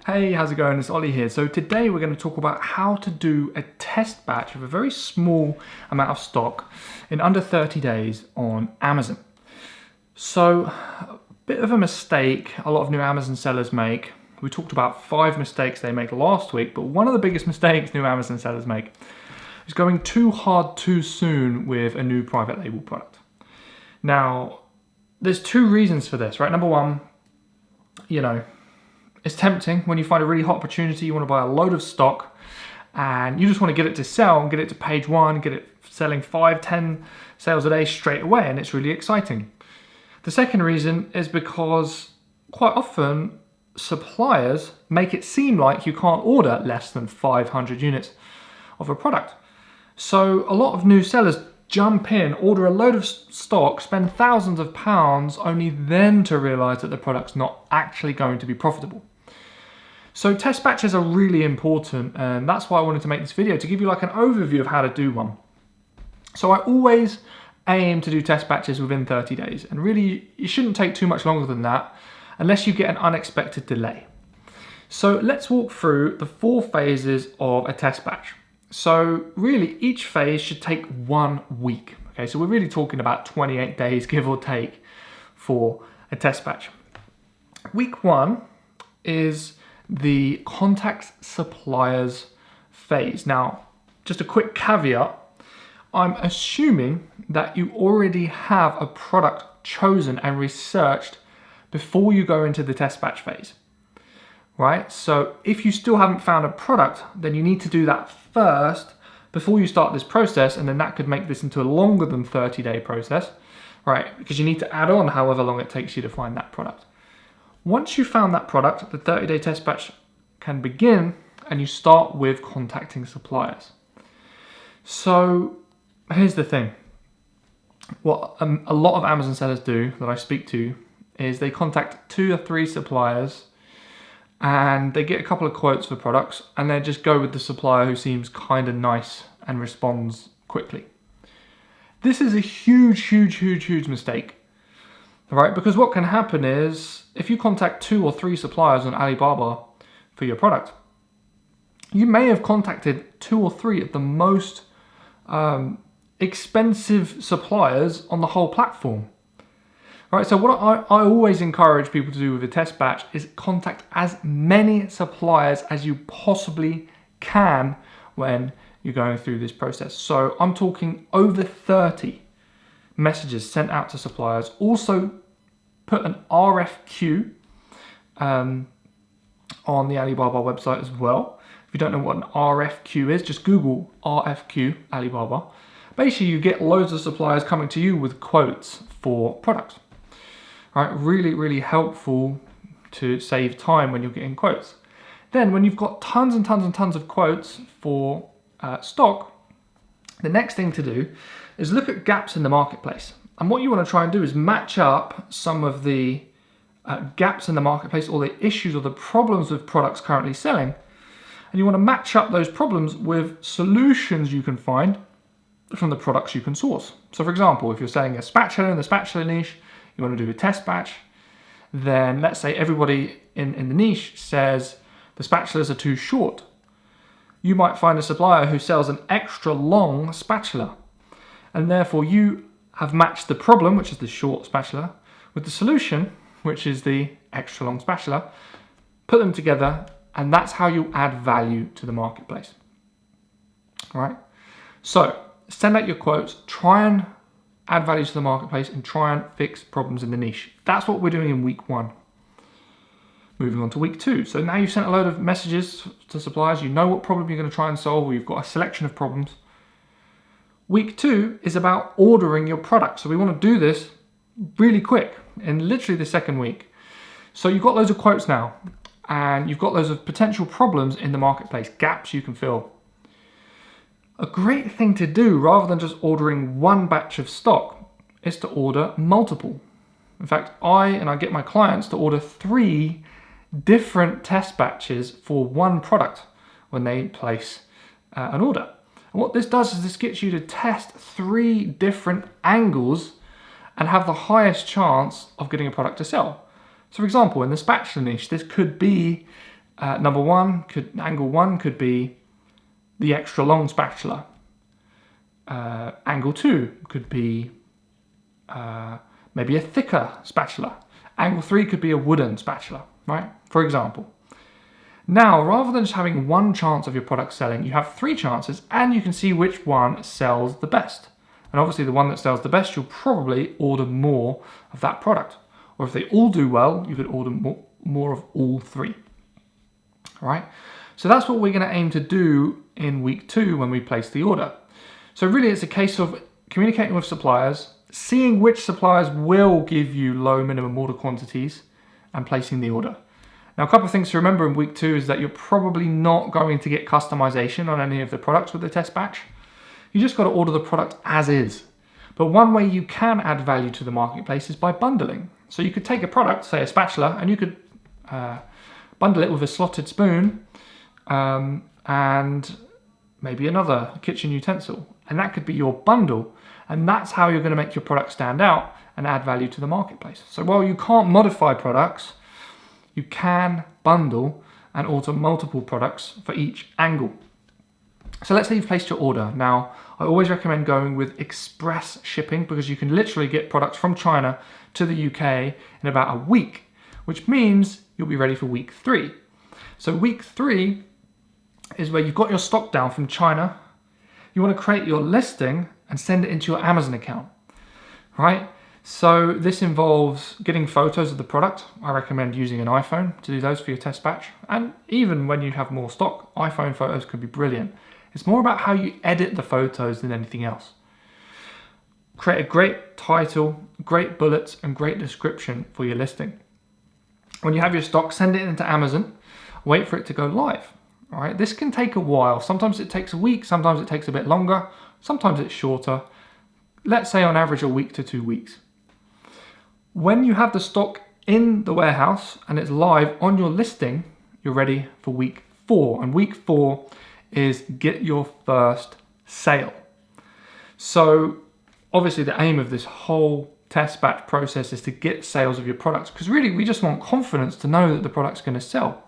Hey, how's it going? It's Ollie here. So today we're going to talk about how to do a test batch of a very small amount of stock in under 30 days on Amazon. So a bit of a mistake a lot of new Amazon sellers make. We talked about 5 mistakes they make last week, but one of the biggest mistakes new Amazon sellers make is going too hard too soon with a new private label product. Now, there's 2 reasons for this, right? Number one, it's tempting when you find a really hot opportunity, you want to buy a load of stock and you just want to get it to sell and get it to page 1, get it selling 5, 10 sales a day straight away, and it's really exciting. The second reason is because quite often suppliers make it seem like you can't order less than 500 units of a product. So a lot of new sellers jump in, order a load of stock, spend thousands of pounds, only then to realize that the product's not actually going to be profitable. So test batches are really important, and that's why I wanted to make this video, to give you like an overview of how to do one. So I always aim to do test batches within 30 days, and really you shouldn't take too much longer than that unless you get an unexpected delay. So let's walk through the 4 phases of a test batch. So really each phase should take 1 week. Okay, so we're really talking about 28 days, give or take, for a test batch. Week 1 is the contact suppliers phase. Now, just a quick caveat, I'm assuming that you already have a product chosen and researched before you go into the test batch phase, right? So if you still haven't found a product, then you need to do that first before you start this process, and then that could make this into a longer than 30-day process, right? Because you need to add on however long it takes you to find that product. Once you've found that product, the 30-day test batch can begin, and you start with contacting suppliers. So here's the thing. What a lot of Amazon sellers do that I speak to is they contact 2 or 3 suppliers and they get a couple of quotes for products, and they just go with the supplier who seems kind of nice and responds quickly. This is a huge mistake. Right, because what can happen is if you contact 2 or 3 suppliers on Alibaba for your product, you may have contacted 2 or 3 of the most expensive suppliers on the whole platform. Right, so what I always encourage people to do with a test batch is contact as many suppliers as you possibly can when you're going through this process. So I'm talking over 30 messages sent out to suppliers. Also put an RFQ on the Alibaba website as well. If you don't know what an RFQ is, just Google RFQ Alibaba. Basically, you get loads of suppliers coming to you with quotes for products. Right, really helpful to save time when you're getting quotes. Then when you've got tons and tons of quotes for stock, the next thing to do is look at gaps in the marketplace. And what you want to try and do is match up some of the gaps in the marketplace, or the issues or the problems with products currently selling. And you want to match up those problems with solutions you can find from the products you can source. So for example, if you're selling a spatula in the spatula niche, you want to do a test batch, then let's say everybody in the niche says the spatulas are too short. You might find a supplier who sells an extra long spatula, and therefore you have matched the problem, which is the short spatula, with the solution, which is the extra long spatula, put them together, and that's how you add value to the marketplace. All right? So send out your quotes, try and add value to the marketplace, and try and fix problems in the niche. That's what we're doing in week 1. Moving on to week 2. So now you've sent a load of messages to suppliers, you know what problem you're going to try and solve, or you've got a selection of problems. Week 2 is about ordering your product. So we want to do this really quick, in literally the second week. So you've got loads of quotes now, and you've got loads of potential problems in the marketplace, gaps you can fill. A great thing to do, rather than just ordering 1 batch of stock, is to order multiple. In fact, I get my clients to order 3 different test batches for 1 product when they place an order. And what this does is this gets you to test 3 different angles and have the highest chance of getting a product to sell. So for example, in the spatula niche, this could be Angle one could be the extra long spatula. Angle 2 could be maybe a thicker spatula. Angle 3 could be a wooden spatula, right? For example. Now, rather than just having one chance of your product selling, you have 3 chances and you can see which one sells the best. And obviously the one that sells the best, you'll probably order more of that product. Or if they all do well, you could order more of all 3. All right? So that's what we're going to aim to do in week 2 when we place the order. So really it's a case of communicating with suppliers, seeing which suppliers will give you low minimum order quantities and placing the order. Now, a couple of things to remember in week 2 is that you're probably not going to get customization on any of the products with the test batch. You just got to order the product as is. But one way you can add value to the marketplace is by bundling. So you could take a product, say a spatula, and you could bundle it with a slotted spoon and maybe another kitchen utensil. And that could be your bundle. And that's how you're going to make your product stand out and add value to the marketplace. So while you can't modify products, you can bundle and order multiple products for each angle. So let's say you've placed your order. Now, I always recommend going with express shipping because you can literally get products from China to the UK in about a week, which means you'll be ready for week 3. So week 3 is where you've got your stock down from China. You want to create your listing and send it into your Amazon account, right? So this involves getting photos of the product. I recommend using an iPhone to do those for your test batch. And even when you have more stock, iPhone photos could be brilliant. It's more about how you edit the photos than anything else. Create a great title, great bullets, and great description for your listing. When you have your stock, send it into Amazon, wait for it to go live. All right, this can take a while. Sometimes it takes a week, sometimes it takes a bit longer, sometimes it's shorter. Let's say on average a week to 2 weeks. When you have the stock in the warehouse and it's live on your listing, you're ready for week 4. And week 4 is get your first sale. So obviously the aim of this whole test batch process is to get sales of your products, because really we just want confidence to know that the product's going to sell,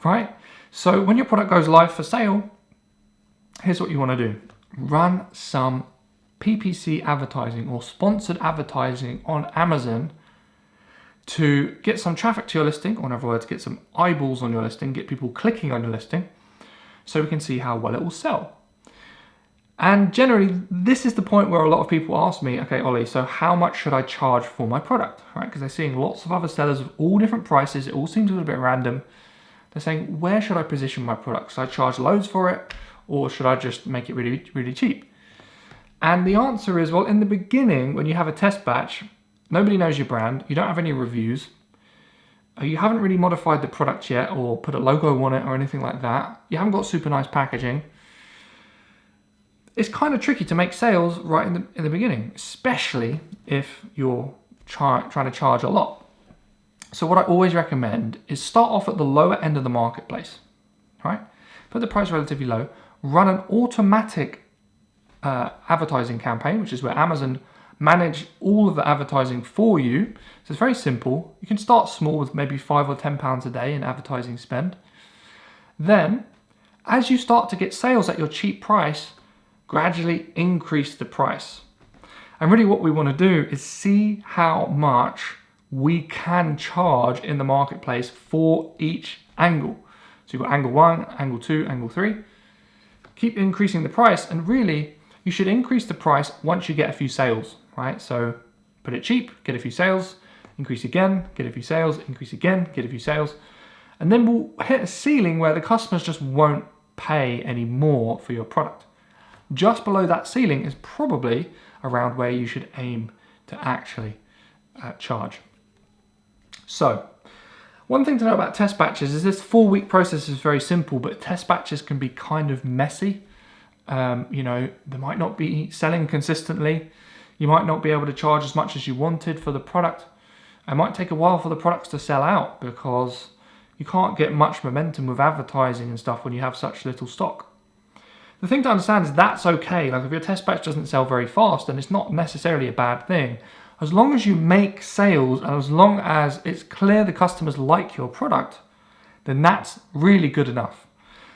right? So when your product goes live for sale, here's what you want to do. Run some PPC advertising or sponsored advertising on Amazon to get some traffic to your listing, or in other words, get some eyeballs on your listing, get people clicking on your listing, so we can see how well it will sell. And generally, this is the point where a lot of people ask me, okay, Ollie, so how much should I charge for my product, right? Because they're seeing lots of other sellers of all different prices. It all seems a little bit random. They're saying, where should I position my product? Should I charge loads for it, or should I just make it really, really cheap? And the answer is, well, in the beginning, when you have a test batch, nobody knows your brand, you don't have any reviews, you haven't really modified the product yet or put a logo on it or anything like that, you haven't got super nice packaging, it's kind of tricky to make sales right in the beginning, especially if you're trying to charge a lot. So what I always recommend is start off at the lower end of the marketplace, right? Put the price relatively low, run an automatic advertising campaign, which is where Amazon manage all of the advertising for you. So it's very simple. You can start small with maybe £5 or £10 a day in advertising spend. Then, as you start to get sales at your cheap price, gradually increase the price. And really what we want to do is see how much we can charge in the marketplace for each angle. So you've got angle 1, angle 2, angle 3. Keep increasing the price, and really you should increase the price once you get a few sales, right? So put it cheap, get a few sales, increase again, get a few sales, increase again, get a few sales. And then we'll hit a ceiling where the customers just won't pay any more for your product. Just below that ceiling is probably around where you should aim to actually charge. So one thing to know about test batches is this 4-week process is very simple, but test batches can be kind of messy. They might not be selling consistently. You might not be able to charge as much as you wanted for the product. It might take a while for the products to sell out because you can't get much momentum with advertising and stuff when you have such little stock. The thing to understand is that's okay. Like if your test batch doesn't sell very fast, then it's not necessarily a bad thing. As long as you make sales and as long as it's clear the customers like your product, then that's really good enough.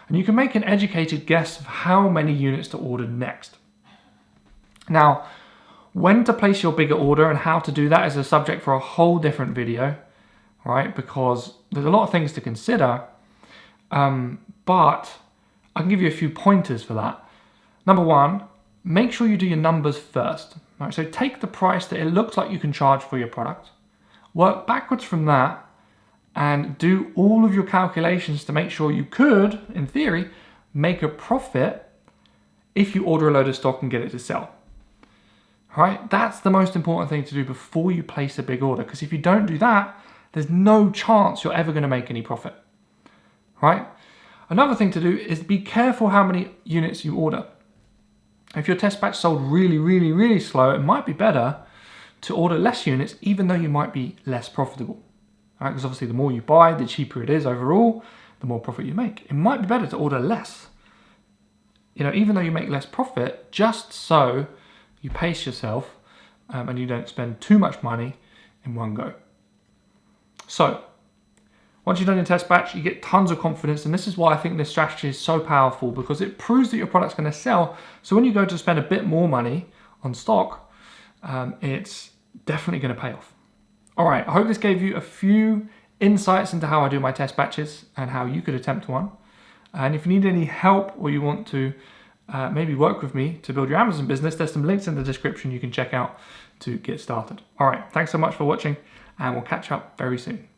And you can make an educated guess of how many units to order next. Now, when to place your bigger order and how to do that is a subject for a whole different video, right? Because there's a lot of things to consider, but I can give you a few pointers for that. Number one, make sure you do your numbers first. Right? So take the price that it looks like you can charge for your product, work backwards from that, and do all of your calculations to make sure you could, in theory, make a profit if you order a load of stock and get it to sell. Right? That's the most important thing to do before you place a big order, because if you don't do that, there's no chance you're ever going to make any profit. Right? Another thing to do is be careful how many units you order. If your test batch sold really, really, really slow, it might be better to order less units, even though you might be less profitable. Right? Because obviously the more you buy, the cheaper it is overall, the more profit you make. It might be better to order less, even though you make less profit, just so you pace yourself and you don't spend too much money in one go. So, once you've done your test batch, you get tons of confidence, and this is why I think this strategy is so powerful, because it proves that your product's going to sell. So when you go to spend a bit more money on stock, it's definitely going to pay off. All right, I hope this gave you a few insights into how I do my test batches and how you could attempt one. And if you need any help or you want to maybe work with me to build your Amazon business, there's some links in the description you can check out to get started. All right, thanks so much for watching, and we'll catch up very soon.